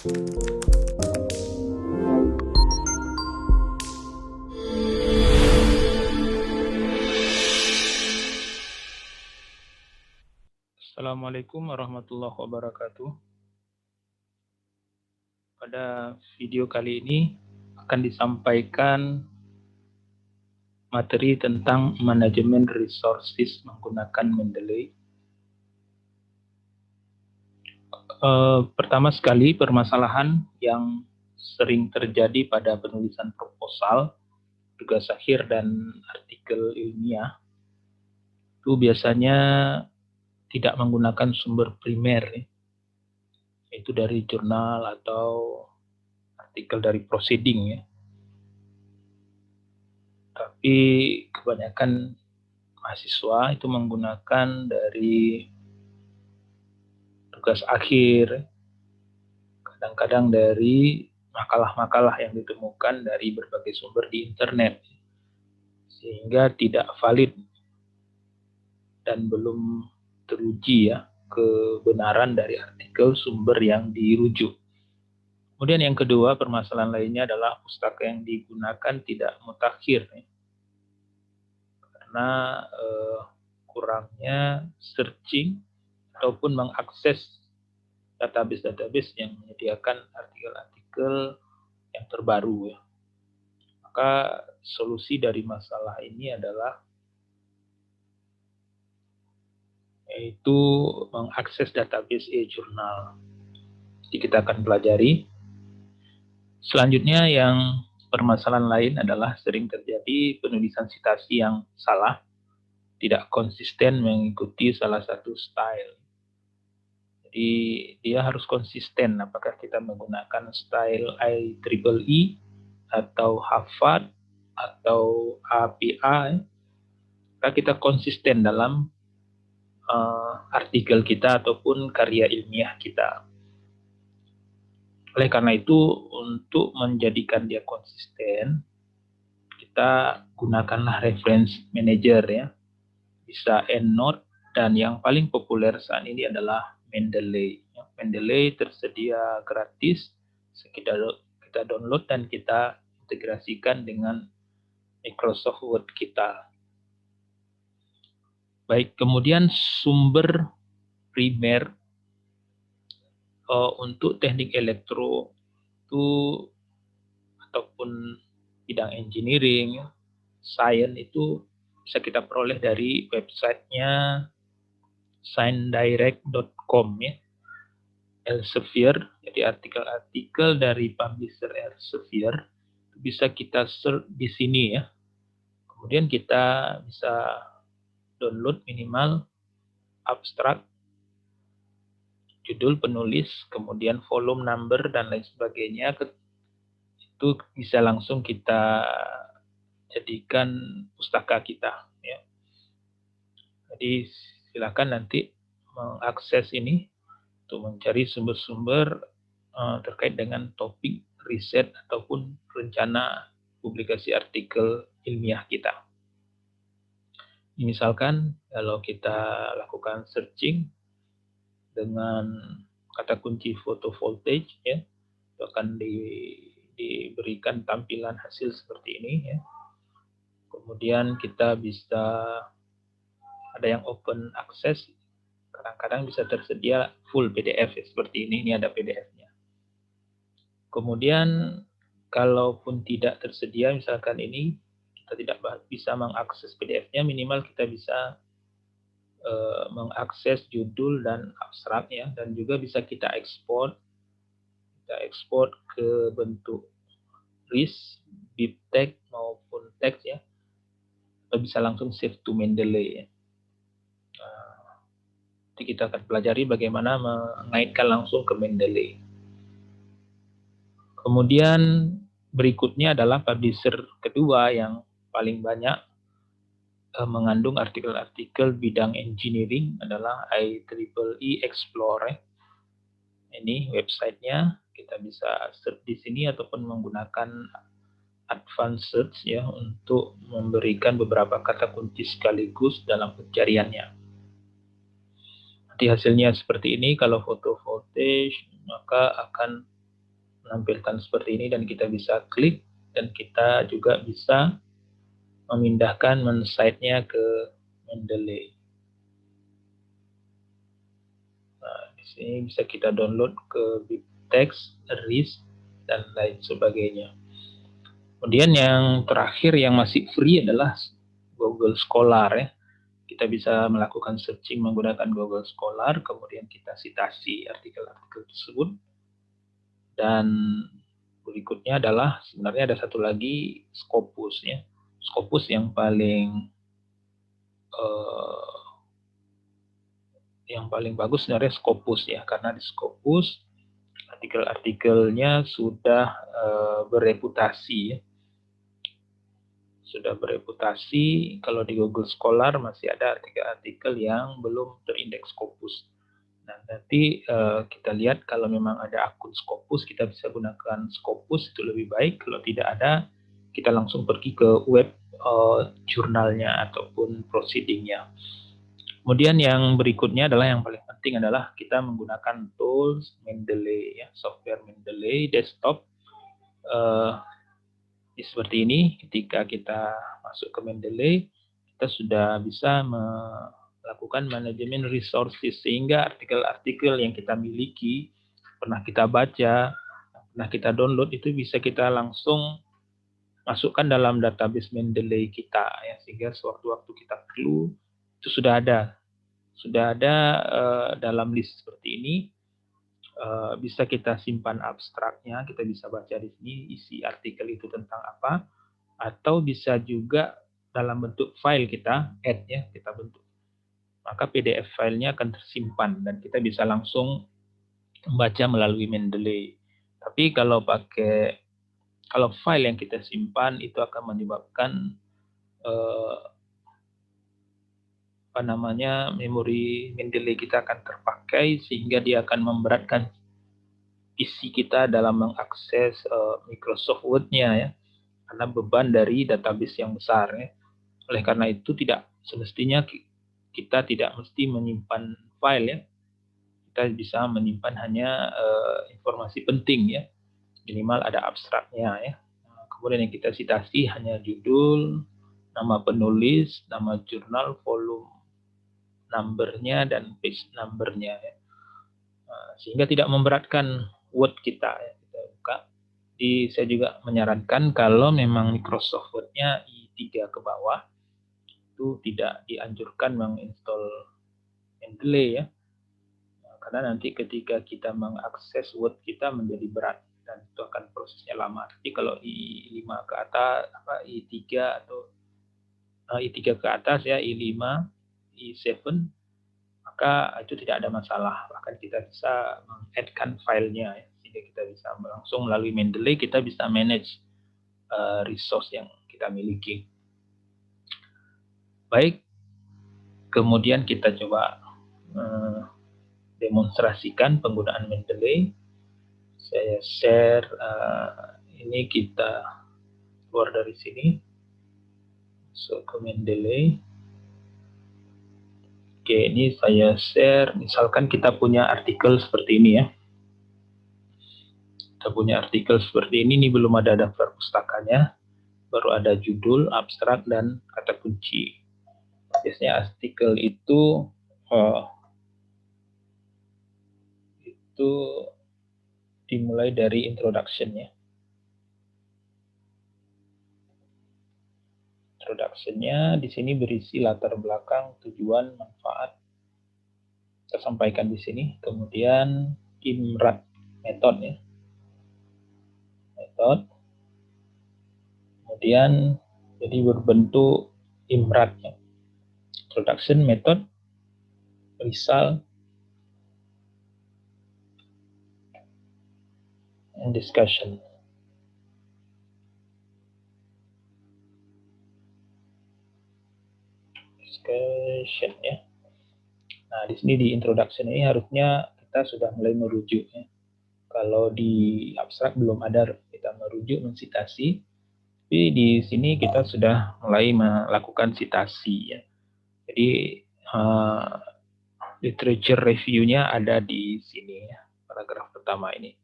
Assalamualaikum warahmatullahi wabarakatuh. Pada video kali ini akan disampaikan materi tentang manajemen resources menggunakan Mendeley. Pertama sekali, permasalahan yang sering terjadi pada penulisan proposal, tugas akhir, dan artikel ilmiah itu biasanya tidak menggunakan sumber primer, yaitu dari jurnal atau artikel dari proceeding, ya. Tapi kebanyakan mahasiswa itu menggunakan dari tugas akhir, kadang-kadang dari makalah-makalah yang ditemukan dari berbagai sumber di internet, sehingga tidak valid dan belum teruji, ya, kebenaran dari artikel sumber yang dirujuk. Kemudian yang kedua, permasalahan lainnya adalah pustaka yang digunakan tidak mutakhir, ya, karena kurangnya searching ataupun mengakses database-database yang menyediakan artikel-artikel yang terbaru, ya. Maka solusi dari masalah ini adalah yaitu mengakses database e-jurnal. Jadi kita akan pelajari. Selanjutnya yang permasalahan lain adalah sering terjadi penulisan citasi yang salah, tidak konsisten mengikuti salah satu style. Jadi dia harus konsisten, apakah kita menggunakan style IEEE atau Harvard atau APA, maka kita konsisten dalam artikel kita ataupun karya ilmiah kita. Oleh karena itu, untuk menjadikan dia konsisten, kita gunakanlah reference manager, ya. Bisa EndNote, dan yang paling populer saat ini adalah Mendeley. Mendeley tersedia gratis, kita download dan kita integrasikan dengan Microsoft Word kita. Baik, kemudian sumber primer untuk teknik elektro itu ataupun bidang engineering, science itu bisa kita peroleh dari websitenya sciencedirect.com, ya. Elsevier, jadi artikel-artikel dari publisher Elsevier bisa kita search di sini, ya. Kemudian kita bisa download minimal abstrak, judul penulis, kemudian volume number, dan lain sebagainya. Itu bisa langsung kita jadikan pustaka kita, ya. Jadi silakan nanti mengakses ini untuk mencari sumber-sumber terkait dengan topik riset ataupun rencana publikasi artikel ilmiah kita. Misalkan kalau kita lakukan searching dengan kata kunci photovoltaic, ya, itu akan diberikan tampilan hasil seperti ini, ya. Kemudian kita bisa ada yang open access, kadang-kadang bisa tersedia full PDF, ya, seperti ini. Ini ada PDF-nya. Kemudian kalaupun tidak tersedia, misalkan ini kita tidak bisa mengakses PDF-nya, minimal kita bisa mengakses judul dan abstrak, ya, dan juga bisa kita ekspor ke bentuk RIS, BibTeX maupun teks, ya, atau bisa langsung save to Mendeley, ya. Nanti kita akan pelajari bagaimana mengaitkan langsung ke Mendeley. Kemudian berikutnya adalah publisher kedua yang paling banyak mengandung artikel-artikel bidang engineering adalah IEEE Explorer. Ini websitenya, kita bisa search di sini ataupun menggunakan advanced search, ya, untuk memberikan beberapa kata kunci sekaligus dalam pencariannya. Nanti hasilnya seperti ini. Kalau fotovoltaik, maka akan menampilkan seperti ini dan kita bisa klik dan kita juga bisa memindahkan site-nya ke Mendeley. Nah, di sini bisa kita download ke BibTeX, RIS, dan lain sebagainya. Kemudian yang terakhir yang masih free adalah Google Scholar ya. Kita bisa melakukan searching menggunakan Google Scholar, kemudian kita citasi artikel-artikel tersebut. Dan berikutnya adalah sebenarnya ada satu lagi Scopus ya. Scopus yang paling bagus sebenarnya Scopus ya, karena di Scopus artikel-artikelnya sudah bereputasi ya. Sudah bereputasi. Kalau di Google Scholar masih ada artikel-artikel yang belum terindeks Scopus. Nah, nanti kita lihat kalau memang ada akun Scopus, kita bisa gunakan Scopus, itu lebih baik. Kalau tidak ada, kita langsung pergi ke web jurnalnya ataupun proceedingnya. Kemudian yang berikutnya adalah yang paling penting adalah kita menggunakan tools Mendeley, ya, software Mendeley desktop. Seperti ini, ketika kita masuk ke Mendeley, kita sudah bisa melakukan manajemen resources, sehingga artikel-artikel yang kita miliki, pernah kita baca, pernah kita download, itu bisa kita langsung masukkan dalam database Mendeley kita, ya, sehingga sewaktu-waktu kita perlu, itu sudah ada dalam list seperti ini. Bisa kita simpan abstraknya, kita bisa baca di sini isi artikel itu tentang apa, atau bisa juga dalam bentuk file kita add ya, kita bentuk. Maka PDF filenya akan tersimpan dan kita bisa langsung membaca melalui Mendeley. Tapi kalau file yang kita simpan itu akan menyebabkan memori Mendeley kita akan terpakai, sehingga dia akan memberatkan PC kita dalam mengakses Microsoft Word-nya ya, karena beban dari database yang besar ya. Oleh karena itu tidak semestinya kita tidak mesti menyimpan file ya. Kita bisa menyimpan hanya informasi penting ya, minimal ada abstraknya ya. Nah, kemudian yang kita citasi hanya judul, nama penulis, nama jurnal, volume numbernya, dan page numbernya ya. Sehingga tidak memberatkan Word kita ya. Kita buka. Saya juga menyarankan kalau memang Microsoft Word-nya i3 ke bawah, itu tidak dianjurkan menginstall Mendeley ya. Karena nanti ketika kita mengakses Word kita menjadi berat dan itu akan prosesnya lama. Tapi kalau i5 ke atas, i3 atau i3 ke atas ya, i5, i7, maka itu tidak ada masalah. Bahkan kita bisa meng-add-kan filenya ya, sehingga kita bisa langsung melalui Mendeley kita bisa manage resource yang kita miliki. Baik, kemudian kita coba demonstrasikan penggunaan Mendeley. Saya share, ini kita keluar dari sini, so ke Mendeley. Oke, ini saya share, misalkan kita punya artikel seperti ini ya. Kita punya artikel seperti ini belum ada daftar pustakanya, baru ada judul, abstrak, dan kata kunci. Biasanya artikel itu dimulai dari introduction-nya. Introduction-nya di sini berisi latar belakang, tujuan, manfaat. Kita sampaikan di sini. Kemudian IMRAD metode ya. Metode. Kemudian jadi berbentuk IMRAD-nya. Introduction, method, result, and discussion. Discussion ya. Nah, di sini di introduction ini harusnya kita sudah mulai merujuk ya. Kalau di abstrak belum ada kita merujuk, mensitasi. Tapi di sini kita sudah mulai melakukan citasi ya. Jadi literature review-nya ada di sini ya, paragraf pertama ini.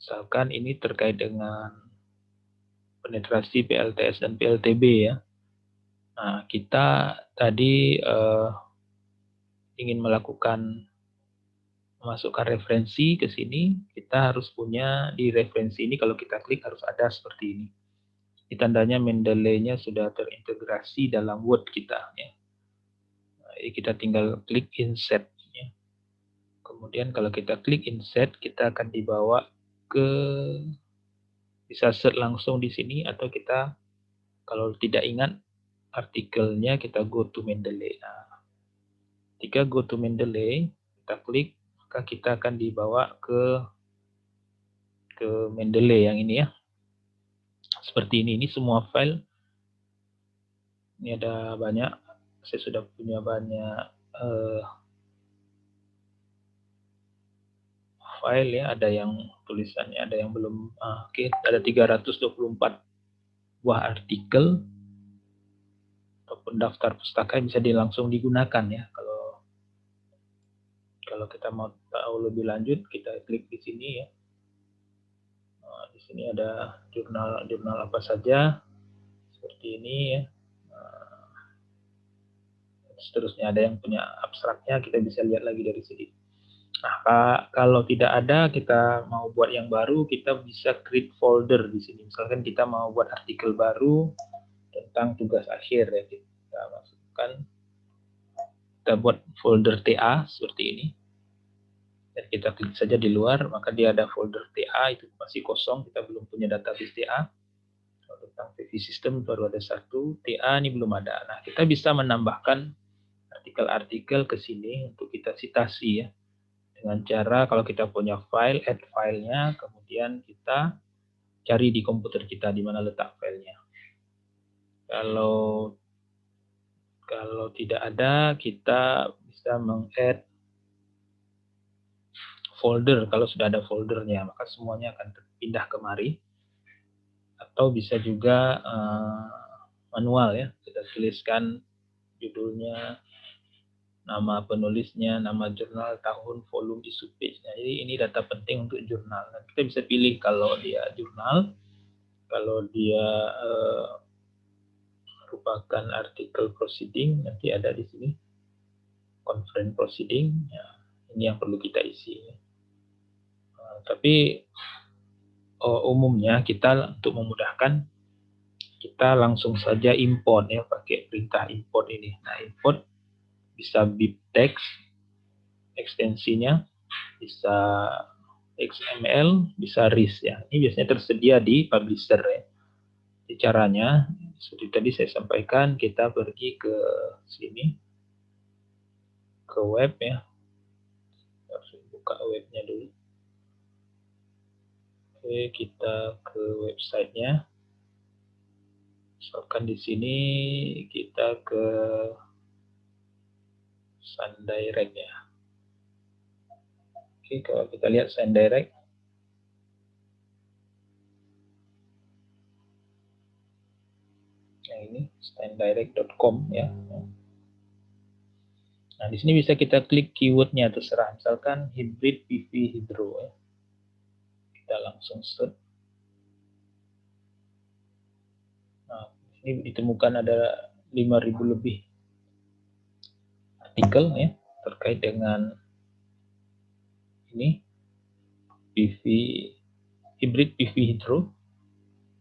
Misalkan ini terkait dengan penetrasi PLTS dan PLTB ya. Nah, kita tadi ingin memasukkan referensi ke sini, kita harus punya di referensi ini, kalau kita klik harus ada seperti ini. Ini tandanya Mendeley-nya sudah terintegrasi dalam Word kita ya. Nah, jadi kita tinggal klik insert ya. Kemudian kalau kita klik insert, kita akan dibawa ke, bisa search langsung di sini, atau kita kalau tidak ingat artikelnya, kita go to Mendeley. Nah, ketika go to Mendeley, kita klik, maka kita akan dibawa ke Mendeley yang ini ya. Seperti ini semua file. Ini ada banyak, saya sudah punya banyak file ya, ada yang tulisannya, ada yang belum. Oke, ada 324 buah artikel ataupun daftar pustaka yang bisa langsung digunakan ya. Kalau kita mau tahu lebih lanjut, kita klik di sini ya. Di sini ada jurnal apa saja seperti ini ya. Seterusnya ada yang punya abstraknya, kita bisa lihat lagi dari sini. Nah, kalau tidak ada, kita mau buat yang baru, kita bisa create folder di sini. Misalkan kita mau buat artikel baru tentang tugas akhir ya, kita masukkan, kita buat folder TA seperti ini. Dan kita klik saja di luar, maka dia ada folder TA, itu masih kosong, kita belum punya database TA. Tentang PV system baru ada satu, TA ini belum ada. Nah, kita bisa menambahkan artikel-artikel ke sini untuk kita citasi ya. Dengan cara kalau kita punya file, add filenya, kemudian kita cari di komputer kita di mana letak filenya. Kalau tidak ada, kita bisa meng-add folder. Kalau sudah ada foldernya, maka semuanya akan terpindah kemari. Atau bisa juga manual ya, kita tuliskan judulnya, nama penulisnya, nama jurnal, tahun, volume, issue page. Nah, jadi ini data penting untuk jurnal. Nah, kita bisa pilih kalau dia jurnal, kalau dia merupakan artikel proceeding, nanti ada di sini conference proceeding. Ya, ini yang perlu kita isi. Tapi umumnya kita untuk memudahkan, kita langsung saja import ya, pakai perintah import ini. Nah, import bisa bibtex ekstensinya, bisa XML, bisa RIS ya. Ini biasanya tersedia di publisher ya. Jadi caranya seperti tadi saya sampaikan, kita pergi ke sini, ke web ya. Harus buka webnya dulu. Oke, kita ke websitenya. Misalkan di sini kita ke SunDirect ya. Oke, kalau kita lihat SunDirect, nah ini sundirect.com ya. Nah, di sini bisa kita klik keywordnya, terserah. Misalkan hybrid PV hydro ya. Kita langsung search. Nah, ini ditemukan ada 5.000 lebih artikel ya terkait dengan ini PV hybrid PV hydro.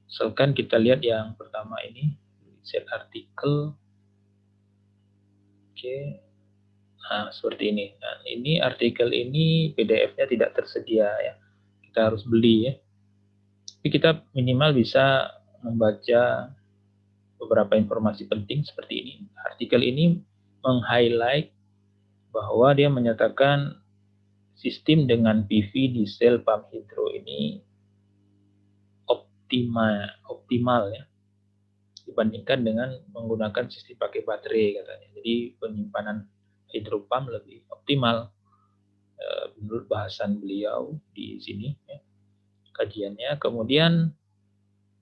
Misalkan kita lihat yang pertama ini, set artikel. Oke. Nah, seperti ini. Nah, ini artikel ini PDF-nya tidak tersedia ya. Kita harus beli ya. Tapi kita minimal bisa membaca beberapa informasi penting seperti ini. Artikel ini meng-highlight bahwa dia menyatakan sistem dengan PV diesel pump hydro ini optimal ya, dibandingkan dengan menggunakan sistem pakai baterai katanya. Jadi penyimpanan hydro pump lebih optimal menurut bahasan beliau di sini ya, kajiannya. Kemudian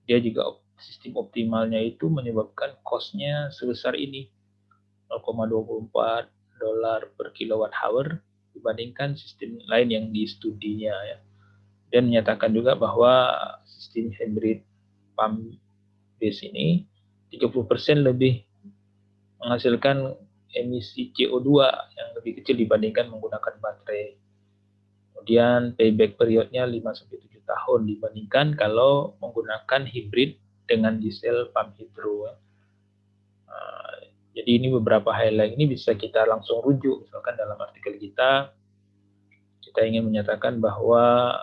dia juga sistem optimalnya itu menyebabkan cost-nya sebesar ini, $0,24 per kilowatt hour dibandingkan sistem lain yang di studinya ya. Dan menyatakan juga bahwa sistem hybrid pump base ini 30% lebih menghasilkan emisi CO2 yang lebih kecil dibandingkan menggunakan baterai. Kemudian payback periodnya 5-7 tahun dibandingkan kalau menggunakan hybrid dengan diesel pump hydro. Jadi ini beberapa highlight ini bisa kita langsung rujuk. Misalkan dalam artikel kita ingin menyatakan bahwa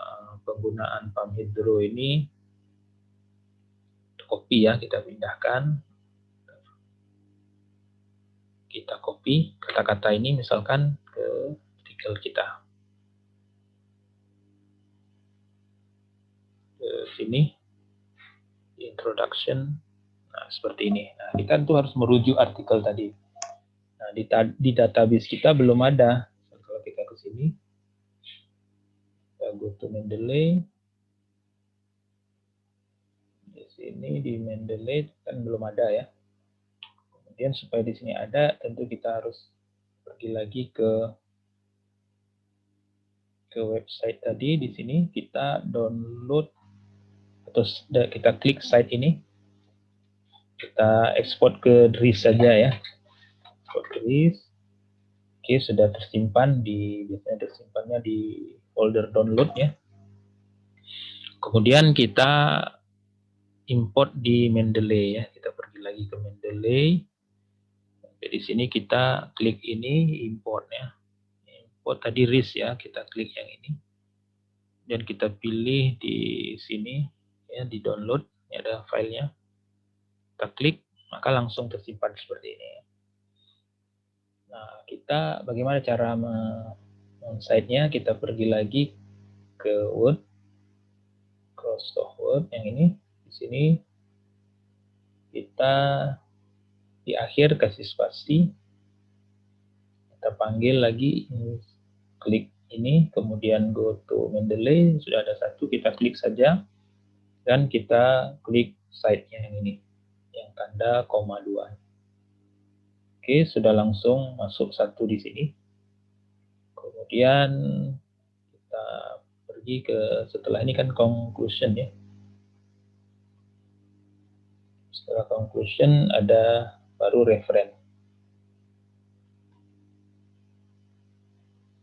penggunaan pump hydro ini copy ya, kita pindahkan, kita copy kata-kata ini misalkan ke artikel kita. Ke sini, introduction, nah seperti ini. Nah, kita tentu harus merujuk artikel tadi. Nah, di database kita belum ada. Kalau kita ke sini, kita go to Mendeley. Di sini di Mendeley kan belum ada ya. Kemudian supaya di sini ada, tentu kita harus pergi lagi ke website tadi. Di sini kita download atau kita klik site ini, kita ekspor ke DRIS saja ya. Ekspor DRIS. Oke, sudah tersimpan biasanya tersimpannya di folder download ya. Kemudian kita import di Mendeley ya. Kita pergi lagi ke Mendeley. Di sini kita klik ini import ya. Import tadi RIS ya, kita klik yang ini. Dan kita pilih di sini ya, di download, ini ada filenya. Kita klik, maka langsung tersimpan seperti ini. Nah, kita bagaimana cara men-site-nya? Kita pergi lagi ke Word, cross Word yang ini. Di sini kita di akhir kasih spasi, kita panggil lagi, klik ini, kemudian go to Mendeley, sudah ada satu, kita klik saja, dan kita klik site-nya yang ini, yang tanda koma 2. Oke, sudah langsung masuk satu di sini. Kemudian kita pergi ke, setelah ini kan conclusion ya. Setelah conclusion ada baru referen.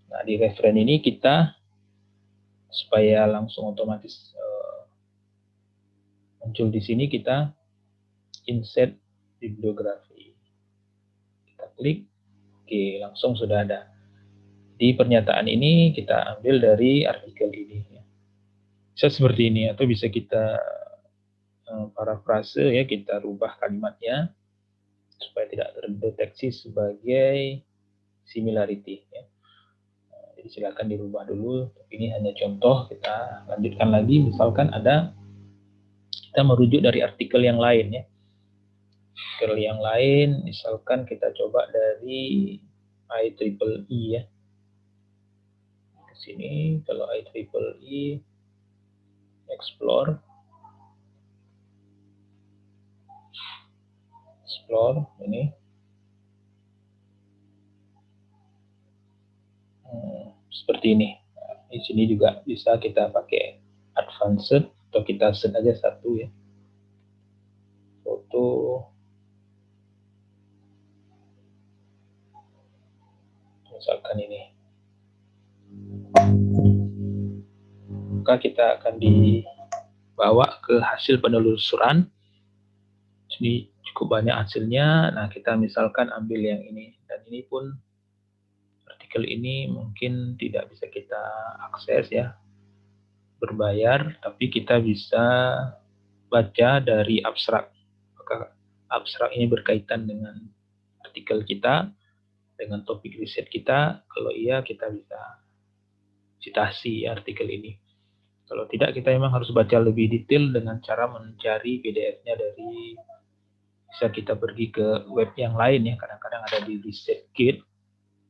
Nah, di referen ini kita supaya langsung otomatis muncul di sini, kita insert bibliografi. Kita klik, oke, langsung sudah ada. Di pernyataan ini kita ambil dari artikel ini. Bisa seperti ini, atau bisa kita parafrase ya, kita rubah kalimatnya supaya tidak terdeteksi sebagai similarity ya. Jadi silakan dirubah dulu. Ini hanya contoh, kita lanjutkan lagi. Misalkan ada, kita merujuk dari artikel yang lain ya. Artikel yang lain, misalkan kita coba dari IEEE ya. Ke sini kalau IEEE explore ini. Seperti ini. Nah, di sini juga bisa kita pakai advanced atau kita set aja satu ya. Foto. Misalkan ini. Maka kita akan dibawa ke hasil penelusuran. Ini cukup banyak hasilnya. Nah, kita misalkan ambil yang ini. Dan ini pun artikel ini mungkin tidak bisa kita akses ya, berbayar, tapi kita bisa baca dari abstrak. Maka abstrak ini berkaitan dengan artikel kita, dengan topik riset kita. Kalau iya, kita bisa citasi artikel ini. Kalau tidak, kita memang harus baca lebih detail dengan cara mencari PDF-nya dari, bisa kita pergi ke web yang lain ya, kadang-kadang ada di ResearchGate,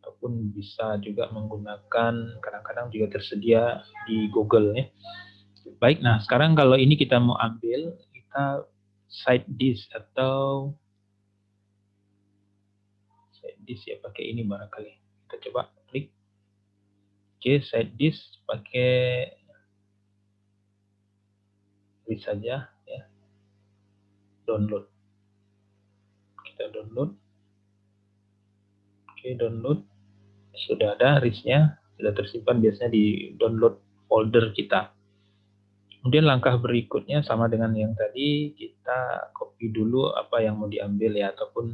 ataupun bisa juga menggunakan, kadang-kadang juga tersedia di Google ya. Baik, nah sekarang kalau ini kita mau ambil, kita cite this atau cite this ya, pakai ini barangkali. Kita coba klik. Oke, cite this pakai Klik saja ya, download. Kita download. Oke, download. Sudah ada RIS-nya, sudah tersimpan biasanya di download folder kita. Kemudian langkah berikutnya sama dengan yang tadi, kita copy dulu apa yang mau diambil ya, ataupun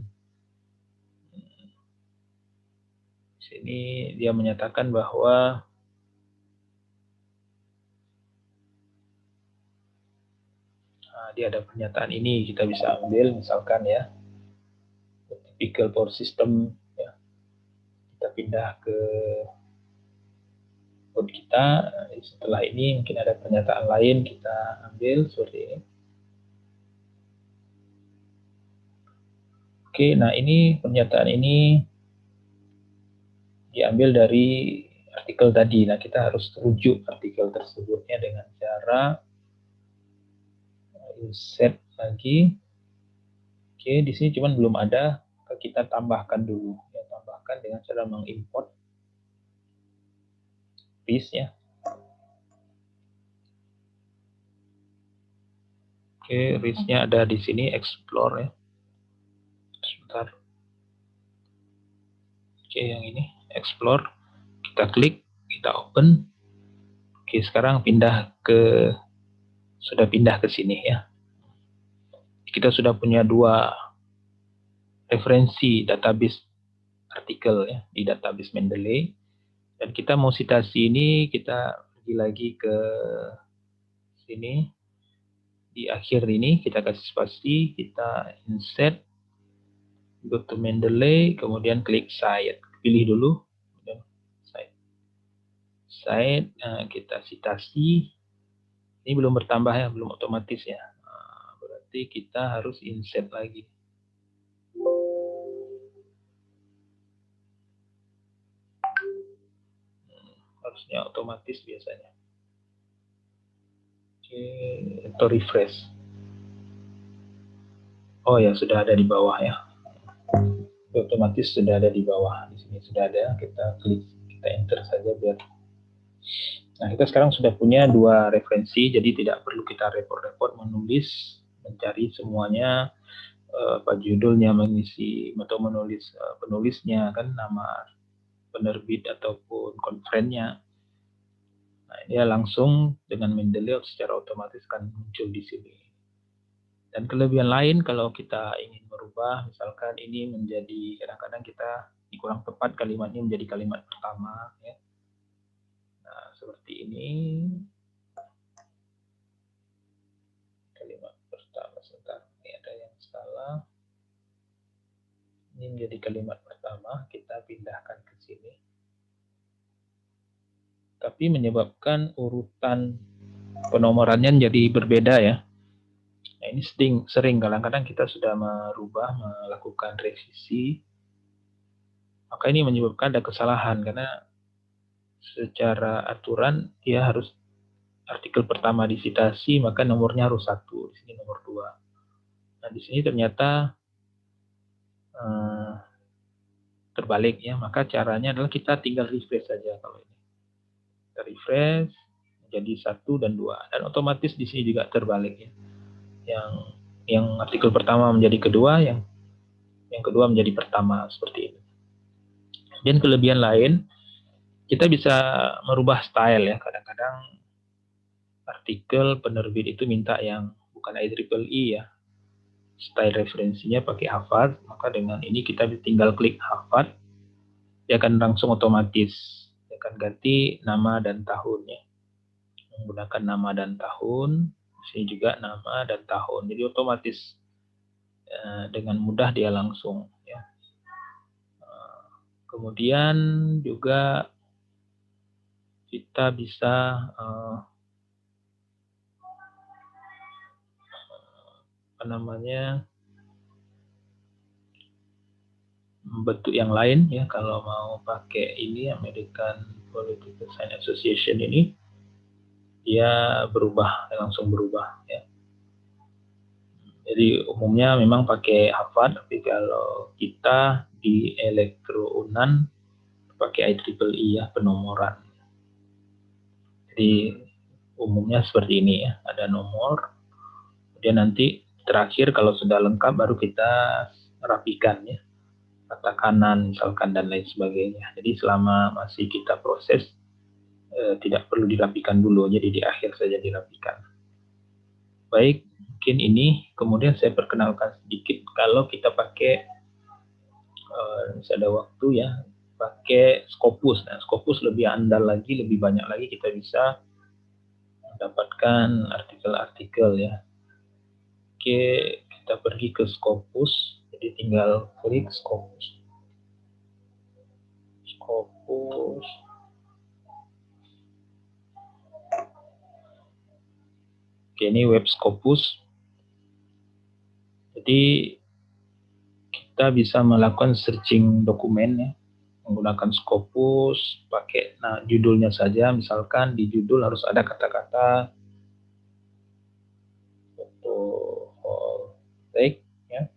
di sini dia menyatakan bahwa dia ada pernyataan ini, kita bisa ambil misalkan ya, typical power system ya. Kita pindah ke code kita. Setelah ini mungkin ada pernyataan lain, kita ambil seperti ini. Oke, nah ini pernyataan ini diambil dari artikel tadi. Nah, kita harus rujuk artikel tersebutnya dengan cara insert lagi. Oke, di sini cuman belum ada, kita tambahkan dulu. Ya, tambahkan dengan cara mengimport RIS-nya. Oke, RIS-nya ada di sini, explore ya. Sebentar. Oke, yang ini, explore. Kita klik, kita open. Oke, sekarang sudah pindah ke sini ya. Kita sudah punya dua referensi database artikel ya di database Mendeley, dan kita mau citasi ini, kita pergi lagi ke sini di akhir ini, kita kasih spasi, kita insert, go to Mendeley, kemudian klik cite, pilih dulu cite, kita citasi. Ini belum bertambah ya, belum otomatis ya, berarti kita harus insert lagi. Harusnya otomatis biasanya. Oke, atau refresh. Oh ya, sudah ada di bawah ya. Otomatis sudah ada di bawah. Di sini sudah ada. Kita klik, kita enter saja biar. Nah, kita sekarang sudah punya dua referensi, jadi tidak perlu kita repot-repot menulis, mencari semuanya, apa judulnya, mengisi atau menulis penulisnya kan, nama penerbit ataupun konferennya. Nah, dia langsung dengan Mendeley secara otomatis kan muncul di sini. Dan kelebihan lain kalau kita ingin merubah, misalkan ini menjadi, kadang-kadang kita kurang tepat kalimatnya menjadi kalimat pertama ya. Nah, seperti ini. Kalimat pertama, sebentar, ini ada yang salah. Ini menjadi kalimat pertama, kita pindahkan ke sini. Tapi menyebabkan urutan penomorannya jadi berbeda ya. Nah, ini sering kadang-kadang kita sudah merubah, melakukan revisi, maka ini menyebabkan ada kesalahan karena secara aturan dia harus artikel pertama disitasi, maka nomornya harus 1, di sini nomor 2. Nah, di sini ternyata terbalik ya, maka caranya adalah kita tinggal refresh saja. Kalau ini kita refresh jadi 1 dan 2, dan otomatis di sini juga terbalik ya. Yang artikel pertama menjadi kedua, yang kedua menjadi pertama, seperti ini. Dan kelebihan lain, kita bisa merubah style ya. Kadang-kadang artikel penerbit itu minta yang bukan IEEE ya, style referensinya pakai Harvard, maka dengan ini kita tinggal klik Harvard, dia akan langsung otomatis, dia akan ganti nama dan tahunnya, menggunakan nama dan tahun. Sini juga nama dan tahun, jadi otomatis dengan mudah dia langsung ya. Kemudian juga kita bisa bentuk yang lain ya. Kalau mau pakai ini American Political Science Association ini, dia langsung berubah ya. Jadi umumnya memang pakai Harvard, tapi kalau kita di Elektro Unan pakai IEEE ya, penomoran. Jadi umumnya seperti ini ya, ada nomor, Kemudian nanti terakhir kalau sudah lengkap baru kita rapikan ya, kata kanan misalkan dan lain sebagainya. Jadi selama masih kita proses tidak perlu dirapikan dulu, jadi di akhir saja dirapikan. Baik, mungkin ini kemudian saya perkenalkan sedikit kalau kita pakai masih ada waktu ya, pakai Scopus. Nah, Scopus lebih andal lagi, lebih banyak lagi kita bisa mendapatkan artikel-artikel ya. Oke, kita pergi ke Scopus, jadi tinggal klik Scopus. Scopus. Oke, ini web Scopus. Jadi kita bisa melakukan searching dokumen ya, menggunakan Scopus, pakai judulnya saja, misalkan di judul harus ada kata-kata photovoltaik ya,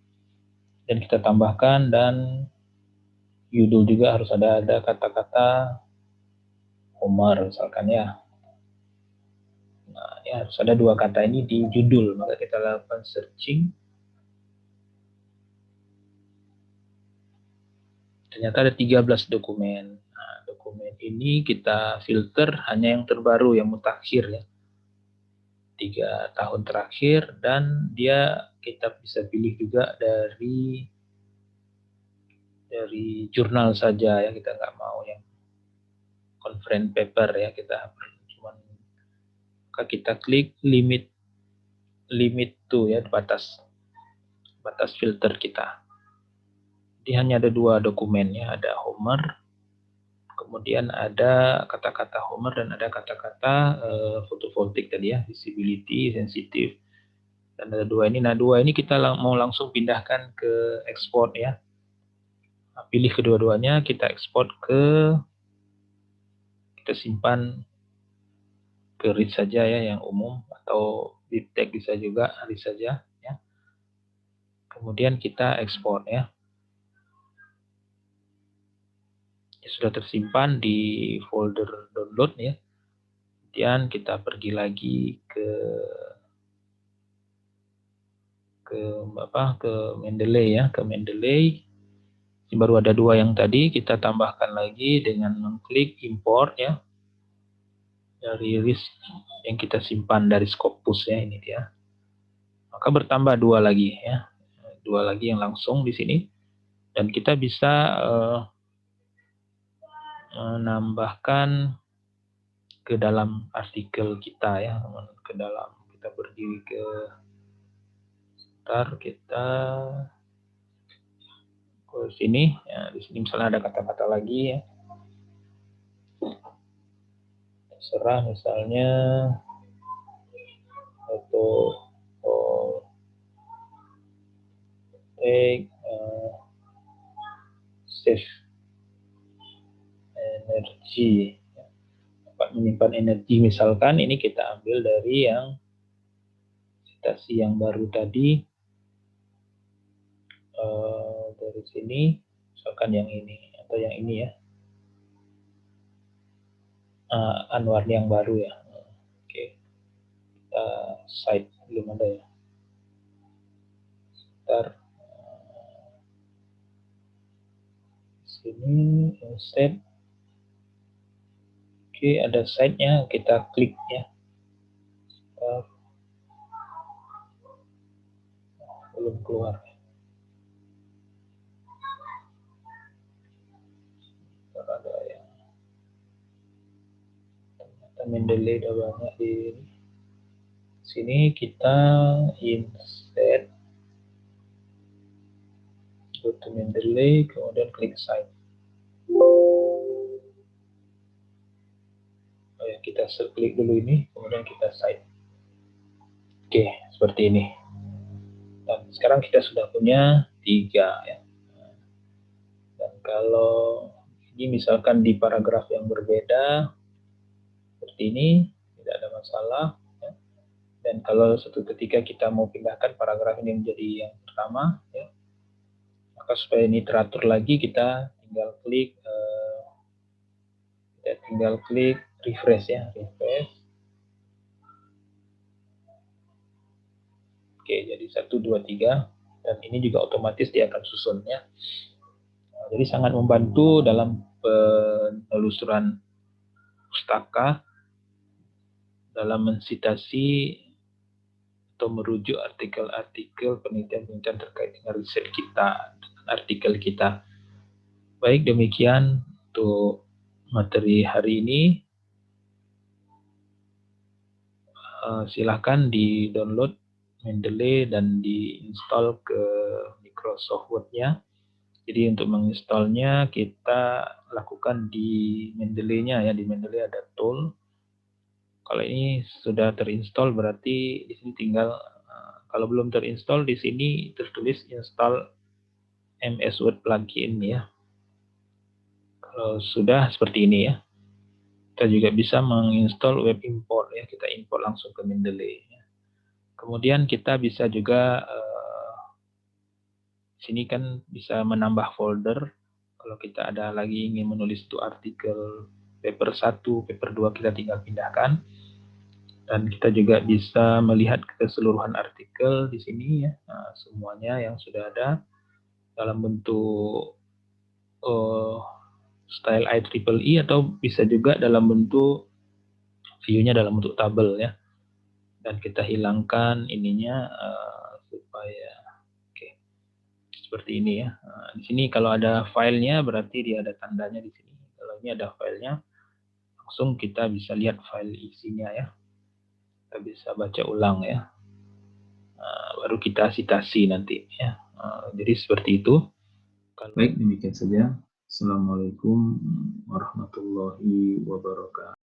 dan kita tambahkan, dan judul juga harus ada kata-kata Homer misalkan ya. Nah, ya harus ada 2 kata ini di judul, maka kita lakukan searching. Ternyata ada 13 dokumen. Nah, dokumen ini kita filter hanya yang terbaru, yang mutakhir ya. 3 tahun terakhir, dan dia kita bisa pilih juga dari jurnal saja ya, kita nggak mau yang conference paper ya, kita cuma kita klik limit to ya, batas filter kita. Jadi hanya ada 2 dokumen ya, ada Homer, kemudian ada kata-kata Homer dan ada kata-kata photovoltaik tadi ya, visibility, sensitive, dan ada 2 ini. Nah, 2 ini kita mau langsung pindahkan ke export ya. Nah, pilih kedua-duanya, kita ekspor kita simpan ke RIS saja ya, yang umum, atau BibTeX bisa juga, RIS saja ya. Kemudian kita ekspor ya. Sudah tersimpan di folder download ya. Kemudian kita pergi lagi ke Mendeley ya, ke Mendeley. Ini baru ada 2 yang tadi, kita tambahkan lagi dengan mengklik import ya, dari RIS yang kita simpan dari Scopus ya, ini dia. Maka bertambah 2 lagi ya, 2 lagi yang langsung di sini, dan kita bisa menambahkan ke dalam artikel kita ya, ke dalam, kita berdiri ke kita ke sini ya, di sini misalnya ada kata-kata lagi ya, terserah misalnya atau save energi, dapat menyimpan energi misalkan. Ini kita ambil dari yang citasi yang baru tadi, dari sini misalkan yang ini atau yang ini ya, Anwar yang baru ya. Oke, kita site belum ada ya, ntar sini insert. Oke, ada site-nya, kita klik ya. Belum keluar. Ada yang ternyata Mendeley udah banyak di sini. Kita insert, go to Mendeley, kemudian klik site. Kita klik dulu ini, kemudian kita site. Oke, seperti ini. Dan sekarang kita sudah punya 3 ya. Dan kalau ini misalkan di paragraf yang berbeda seperti ini, tidak ada masalah ya. Dan kalau suatu ketika kita mau pindahkan paragraf ini menjadi yang pertama ya, maka supaya ini teratur lagi, kita tinggal klik refresh ya, refresh. 1, 2, 3, dan ini juga otomatis dia akan susun ya. Jadi sangat membantu dalam penelusuran pustaka, dalam mensitasi atau merujuk artikel-artikel penelitian-penelitian terkait dengan riset kita, dengan artikel kita. Baik, demikian untuk materi hari ini. Silahkan di-download Mendeley dan di-install ke Microsoft Word-nya. Jadi untuk menginstalnya kita lakukan di Mendeley-nya ya. Di Mendeley ada tool. Kalau ini sudah terinstall berarti di sini tinggal, kalau belum terinstall di sini tertulis install MS Word plugin ya. Kalau sudah seperti ini ya. Kita juga bisa menginstall web import ya. Kita import langsung ke Mendeley. Kemudian kita bisa juga sini kan bisa menambah folder. Kalau kita ada lagi ingin menulis itu artikel paper 1, paper 2 kita tinggal pindahkan. Dan kita juga bisa melihat keseluruhan artikel di sini ya. Nah, semuanya yang sudah ada dalam bentuk style IEEE atau bisa juga dalam bentuk view-nya dalam bentuk tabel ya. Dan kita hilangkan ininya supaya seperti ini ya. Nah, di sini kalau ada filenya berarti dia ada tandanya di sini. Kalau ini ada filenya, langsung kita bisa lihat file isinya ya. Kita bisa baca ulang ya. Baru kita citasi nanti ya. Jadi seperti itu. Baik, demikian saja. Assalamualaikum warahmatullahi wabarakatuh.